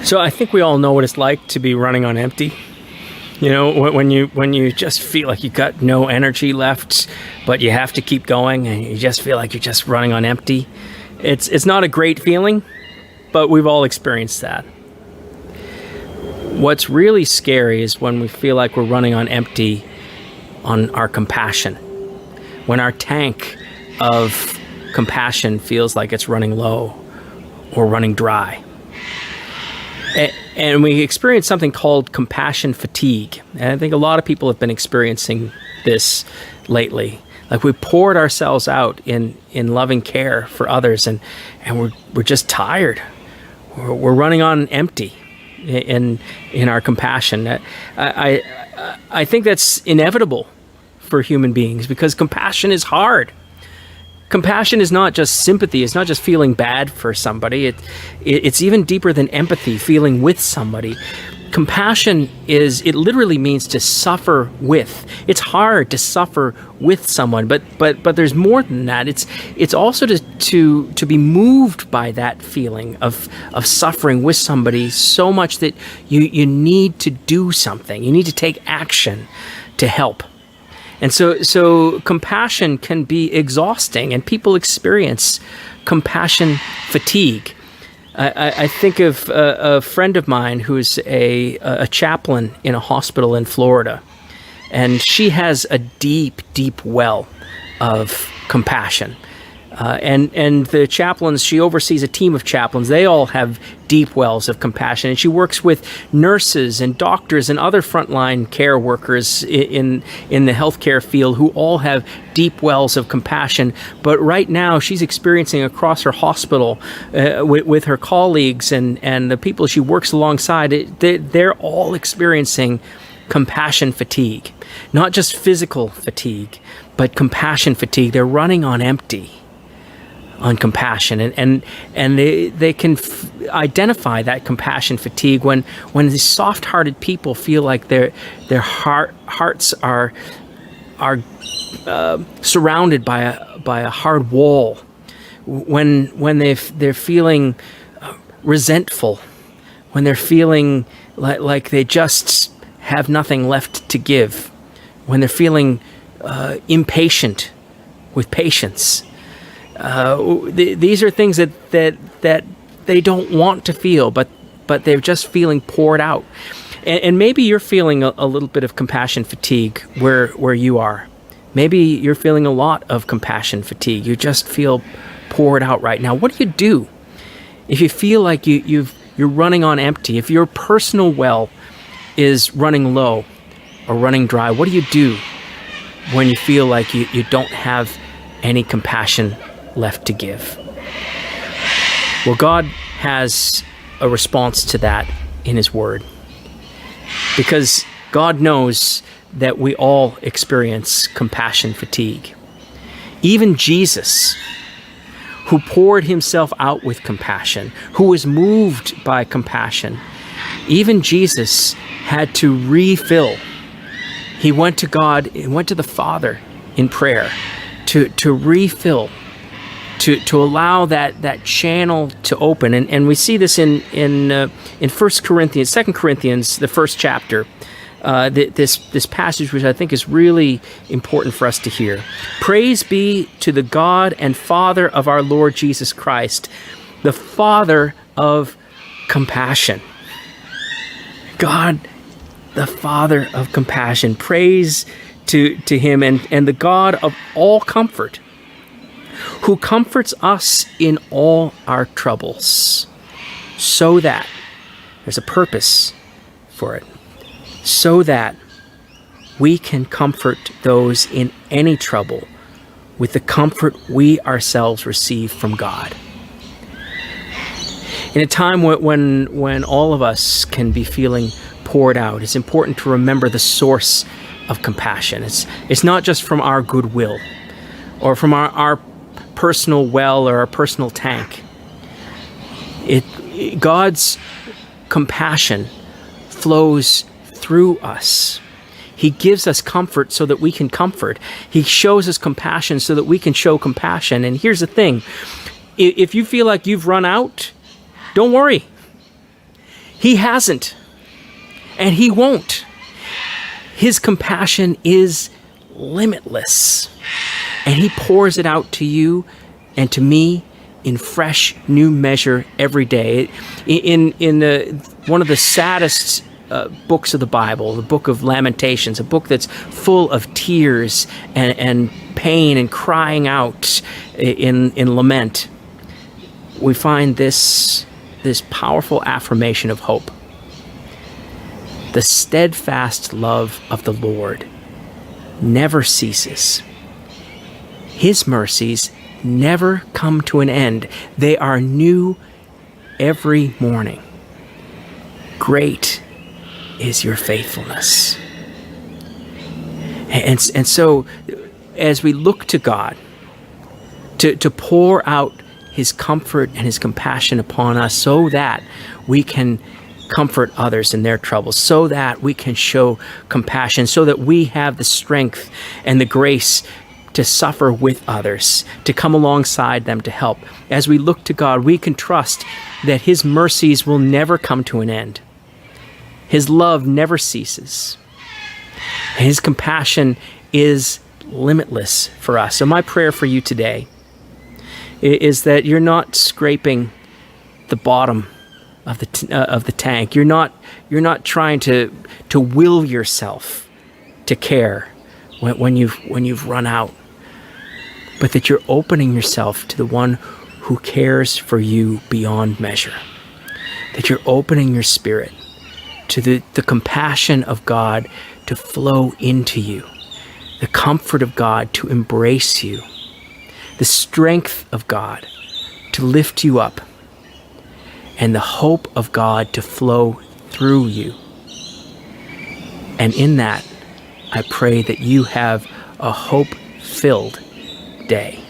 So I think we all know what it's like to be running on empty. You know, when you just feel like you've got no energy left, but you have to keep going, and you just feel like you're just running on empty. It's not a great feeling, but we've all experienced that. What's really scary is when we feel like we're running on empty on our compassion. When our tank of compassion feels like it's running low or running dry. And we experience something called compassion fatigue. And I think a lot of people have been experiencing this lately. Like we poured ourselves out in loving care for others, and we're just tired. We're running on empty in our compassion. I think that's inevitable for human beings because compassion is hard. Compassion is not just sympathy. It's not just feeling bad for somebody. It's even deeper than empathy, feeling with somebody. Compassion it literally means to suffer with. It's hard to suffer with someone, but there's more than that. It's also to be moved by that feeling of suffering with somebody so much that you need to do something. You need to take action to help. And so compassion can be exhausting, and people experience compassion fatigue. I think of a friend of mine who's a chaplain in a hospital in Florida, and she has a deep, deep well of compassion. And the chaplains, she oversees a team of chaplains. They all have deep wells of compassion. And she works with nurses and doctors and other frontline care workers in the healthcare field who all have deep wells of compassion. But right now, she's experiencing across her hospital with her colleagues and the people she works alongside, they're all experiencing compassion fatigue. Not just physical fatigue, but compassion fatigue. They're running on empty on compassion, and they can identify that compassion fatigue when these soft-hearted people feel like their hearts are surrounded by a hard wall, when they're feeling resentful, when they're feeling like they just have nothing left to give, when they're feeling impatient with patience. These are things that they don't want to feel, but they're just feeling poured out. And maybe you're feeling a little bit of compassion fatigue where you are. Maybe you're feeling a lot of compassion fatigue. You just feel poured out right now. What do you do if you feel like you're running on empty? If your personal well is running low or running dry, what do you do when you feel like you don't have any compassion left to give? Well, God has a response to that in His Word, because God knows that we all experience compassion fatigue. Even Jesus, who poured Himself out with compassion, who was moved by compassion, even Jesus had to refill. He went to God, he went to the Father in prayer to refill, to allow that channel to open. And we see this in 1 Corinthians, 2 Corinthians, the first chapter, this passage, which I think is really important for us to hear. Praise be to the God and Father of our Lord Jesus Christ, the Father of compassion. God, the Father of compassion. Praise to Him, and the God of all comfort, who comforts us in all our troubles, so that, there's a purpose for it, so that we can comfort those in any trouble with the comfort we ourselves receive from God. In a time when all of us can be feeling poured out, it's important to remember the source of compassion. It's not just from our goodwill or from our personal well or our personal tank. God's compassion flows through us. He gives us comfort so that we can comfort. He shows us compassion so that we can show compassion. And here's the thing. If you feel like you've run out, don't worry. He hasn't, and he won't. His compassion is limitless, and he pours it out to you and to me in fresh new measure every day. In one of the saddest books of the Bible, the book of Lamentations, a book that's full of tears and pain and crying out in lament, we find this powerful affirmation of hope. The steadfast love of the Lord never ceases. His mercies never come to an end. They are new every morning. Great is your faithfulness. And so as we look to God to pour out his comfort and his compassion upon us so that we can comfort others in their troubles, so that we can show compassion, so that we have the strength and the grace to suffer with others, to come alongside them to help. As we look to God, we can trust that his mercies will never come to an end. His love never ceases. And his compassion is limitless for us. So my prayer for you today is that you're not scraping the bottom of the tank. You're not trying to will yourself to care when you've run out, but that you're opening yourself to the one who cares for you beyond measure. That you're opening your spirit to the compassion of God to flow into you, the comfort of God to embrace you, the strength of God to lift you up, and the hope of God to flow through you. And in that, I pray that you have a hope-filled day.